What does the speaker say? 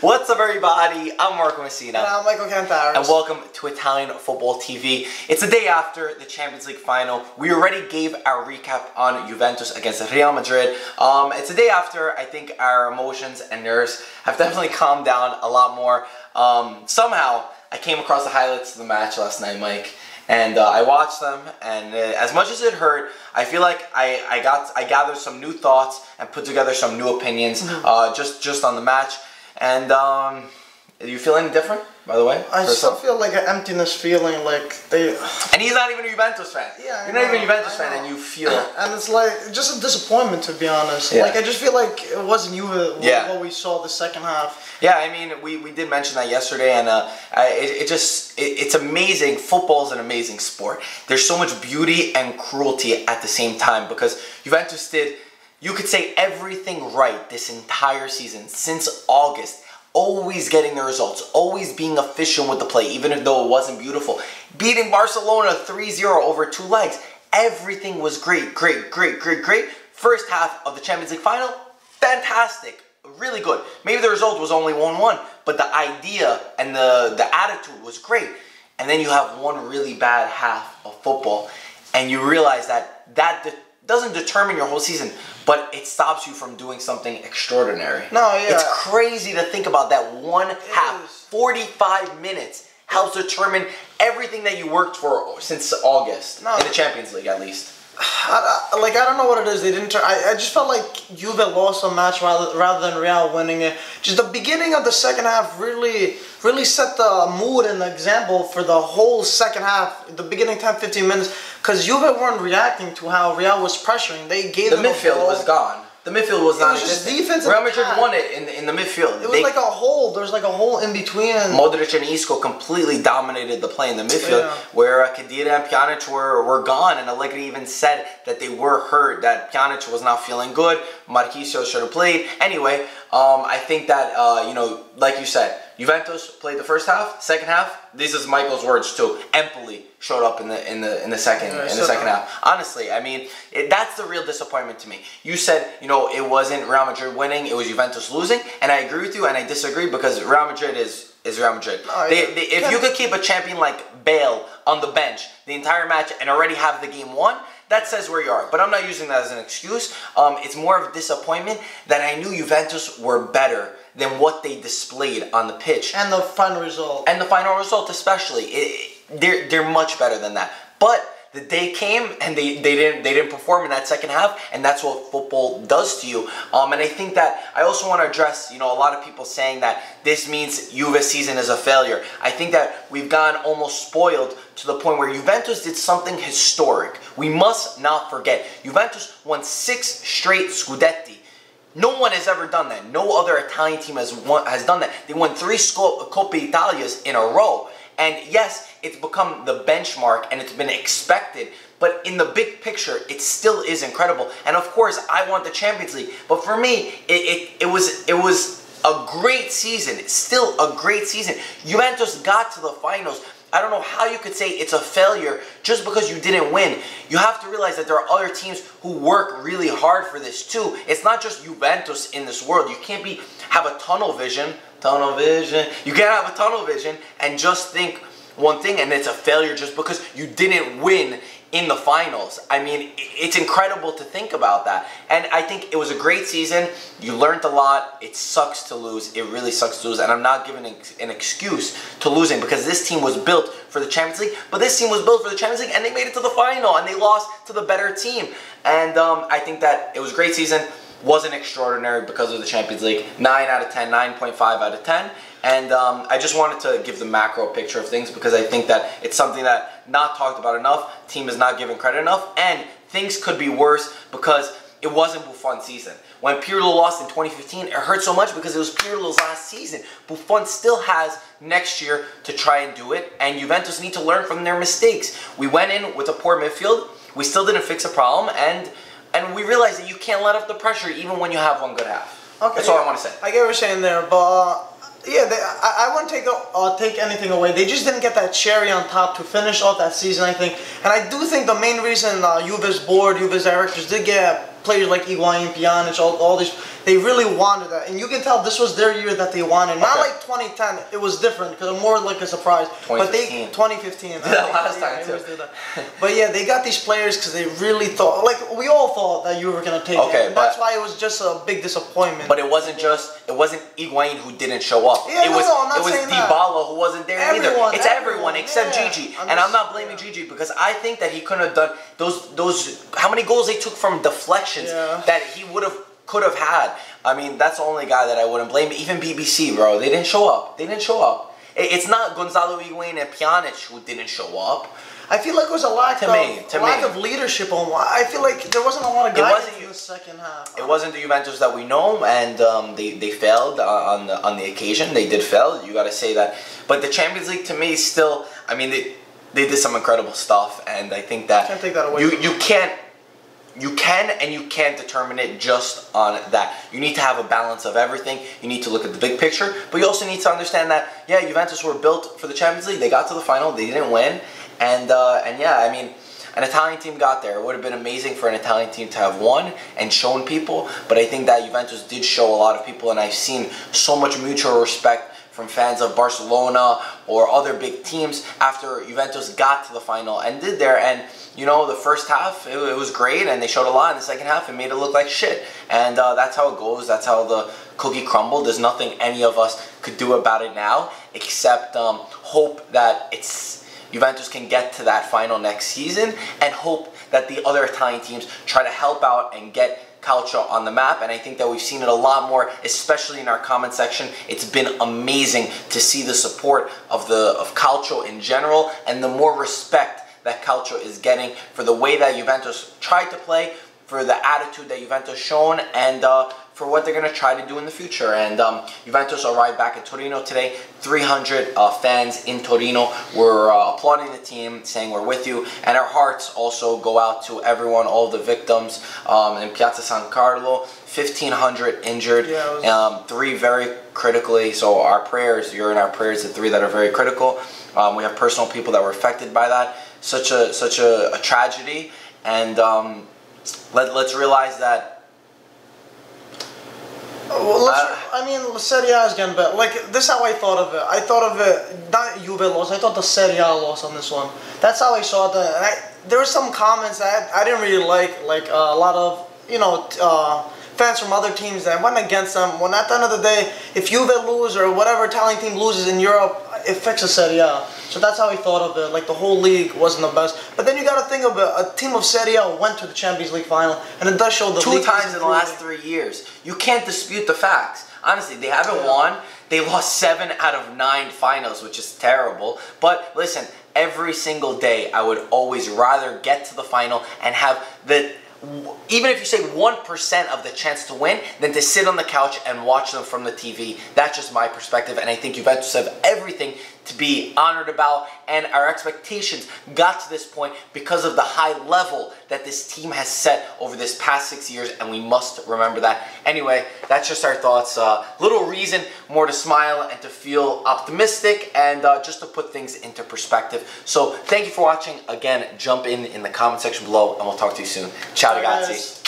What's up, everybody? I'm Marco Messina. And I'm Michael Cantaris. And welcome to Italian Football TV. It's the day after the Champions League final. We already gave our recap on Juventus against Real Madrid. It's the day after. I think our emotions and nerves have definitely calmed down a lot more. Somehow, I came across the highlights of the match last night, Mike. And I watched them, and as much as it hurt, I feel like I gathered some new thoughts and put together some new opinions just on the match. And do you feel any different, by the way? I still feel like an emptiness feeling, like they... And he's not even a Juventus fan. Yeah, You're not even a Juventus fan, and you feel... And it's like, just a disappointment, to be honest. Yeah. Like, I just feel like it wasn't what we saw the second half. Yeah, I mean, we did mention that yesterday, and it's amazing. Football is an amazing sport. There's so much beauty and cruelty at the same time, because Juventus did, you could say, everything right this entire season, since August. Always getting the results, always being efficient with the play, even though it wasn't beautiful. Beating Barcelona 3-0 over 2 legs. Everything was great. First half of the Champions League final, fantastic. Really good. Maybe the result was only 1-1, but the idea and the attitude was great. And then you have one really bad half of football, and you realize that doesn't determine your whole season, but it stops you from doing something extraordinary. No, yeah. It's crazy to think about that one half, 45 minutes, helps determine everything that you worked for since August, in the Champions League at least. I don't know what it is. They didn't. I just felt like Juve lost a match rather than Real winning it. Just the beginning of the second half really set the mood and the example for the whole second half. The beginning 10-15 minutes, because Juve weren't reacting to how Real was pressuring. They gave the midfield was gone. The midfield was non-existent. Real Madrid won it in the midfield. It was like a hole. There was like a hole in between. Modric and Isco completely dominated the play in the midfield, where Khedira and Pjanic were gone, and Allegri even said that they were hurt, that Pjanic was not feeling good, Marquinhos should have played. Anyway, I think that, like you said, Juventus played the first half, second half. This is Michael's words too. Empoli showed up in the second half. Honestly, I mean, that's the real disappointment to me. You said, it wasn't Real Madrid winning, it was Juventus losing, and I agree with you, and I disagree, because Real Madrid is Real Madrid. If you could keep a champion like Bale on the bench the entire match and already have the game won, that says where you are. But I'm not using that as an excuse. It's more of a disappointment that I knew Juventus were better than what they displayed on the pitch. And the final result. And the final result especially. They're much better than that. But the day came and they didn't perform in that second half, and that's what football does to you. And I think that I also want to address, a lot of people saying that this means Juve's season is a failure. I think that we've gone almost spoiled to the point where Juventus did something historic. We must not forget. Juventus won 6 straight Scudetti. No one has ever done that. No other Italian team has done that. They won 3 Coppa Italias in a row. And yes, it's become the benchmark and it's been expected, but in the big picture, it still is incredible. And of course, I want the Champions League. But for me, it was a great season. It's still a great season. Juventus got to the finals. I don't know how you could say it's a failure just because you didn't win. You have to realize that there are other teams who work really hard for this too. It's not just Juventus in this world. You can't have a tunnel vision. You can't have a tunnel vision and just think one thing and it's a failure just because you didn't win in the finals. I mean, it's incredible to think about that. And I think it was a great season. You learned a lot. It sucks to lose. It really sucks to lose. And I'm not giving an excuse to losing, because this team was built for the Champions League. But this team was built for the Champions League and they made it to the final and they lost to the better team. And I think that it was a great season. Wasn't extraordinary because of the Champions League. 9 out of 10, 9.5 out of 10. And I just wanted to give the macro picture of things, because I think that it's something that not talked about enough. Team is not given credit enough, and things could be worse because it wasn't Buffon's season. When Pirlo lost in 2015, it hurt so much because it was Pirlo's last season. Buffon still has next year to try and do it, and Juventus need to learn from their mistakes. We went in with a poor midfield. We still didn't fix a problem, and we realized that you can't let up the pressure even when you have one good half. Okay, that's all I want to say. I get what you're saying there, but yeah, I wouldn't take anything away. They just didn't get that cherry on top to finish off that season, I think. And I do think the main reason Juve's board, Juve's directors did get players like Higuain, Pjanic, all these, they really wanted that. And you can tell this was their year that they wanted. Not like 2010, it was different because it was more like a surprise. 2015. 2015. That last time too. But yeah, they got these players because they really thought, like we all thought that you were going to take it. And that's why it was just a big disappointment. But it wasn't Higuain who didn't show up. Yeah, it was Dybala who wasn't there either. It's everyone except Gigi. And I'm not blaming Gigi because I think that he couldn't have done those how many goals they took from deflections that he could have had. I mean, that's the only guy that I wouldn't blame. Even BBC, bro, they didn't show up. It's not Gonzalo Higuain and Pjanic who didn't show up. I feel like it was a lack of leadership on. I feel like there wasn't a lot of guidance in the second half. It wasn't the Juventus that we know, and they failed on the occasion. They did fail. You got to say that. But the Champions League to me still. I mean, they did some incredible stuff, and I think that can't take that away. You can't determine it just on that. You need to have a balance of everything. You need to look at the big picture, but you also need to understand that Juventus were built for the Champions League. They got to the final. They didn't win, and yeah, I mean, an Italian team got there. It would have been amazing for an Italian team to have won and shown people, but I think that Juventus did show a lot of people, and I've seen so much mutual respect from fans of Barcelona or other big teams after Juventus got to the final and did there. And you know, the first half it was great, and they showed a lot. In the second half, it made it look like shit. And that's how it goes. That's how the cookie crumbled. There's nothing any of us could do about it now, except hope that Juventus can get to that final next season, and hope that the other Italian teams try to help out and get Calcio on the map. And I think that we've seen it a lot more, especially in our comment section. It's been amazing to see the support of Calcio in general, and the more respect that Calcio is getting for the way that Juventus tried to play, for the attitude that Juventus shown, and for what they're going to try to do in the future. And Juventus arrived back in Torino today. 300 fans in Torino were applauding the team, saying we're with you. And our hearts also go out to everyone, all the victims in Piazza San Carlo. 1,500 injured, 3 very critically. So our prayers, you're in our prayers, the 3 that are very critical. We have personal people that were affected by that. Such a tragedy. And let's realize that. Well, I mean, Serie A is getting better. Like, this is how I thought of it. I thought of it, not Juve loss, I thought the Serie A loss on this one. That's how I saw it. There were some comments that I didn't really like a lot of, you know, fans from other teams that went against them. When at the end of the day, if Juve lose or whatever Italian team loses in Europe, it fixes Serie A. So that's how I thought of it. Like, the whole league wasn't the best. But then you got to think of it. A team of Serie A went to the Champions League final, and it does show the 2 times in the last 3 years. You can't dispute the facts. Honestly, they haven't won. They lost 7 out of 9 finals, which is terrible. But listen, every single day, I would always rather get to the final and have even if you say 1% of the chance to win, than to sit on the couch and watch them from the TV. That's just my perspective, and I think Juventus have everything to be honored about, and our expectations got to this point because of the high level that this team has set over this past 6 years, and we must remember that. Anyway, that's just our thoughts. Little reason more to smile and to feel optimistic, and just to put things into perspective. So thank you for watching. Again, jump in the comment section below, and we'll talk to you soon. Ciao ragazzi.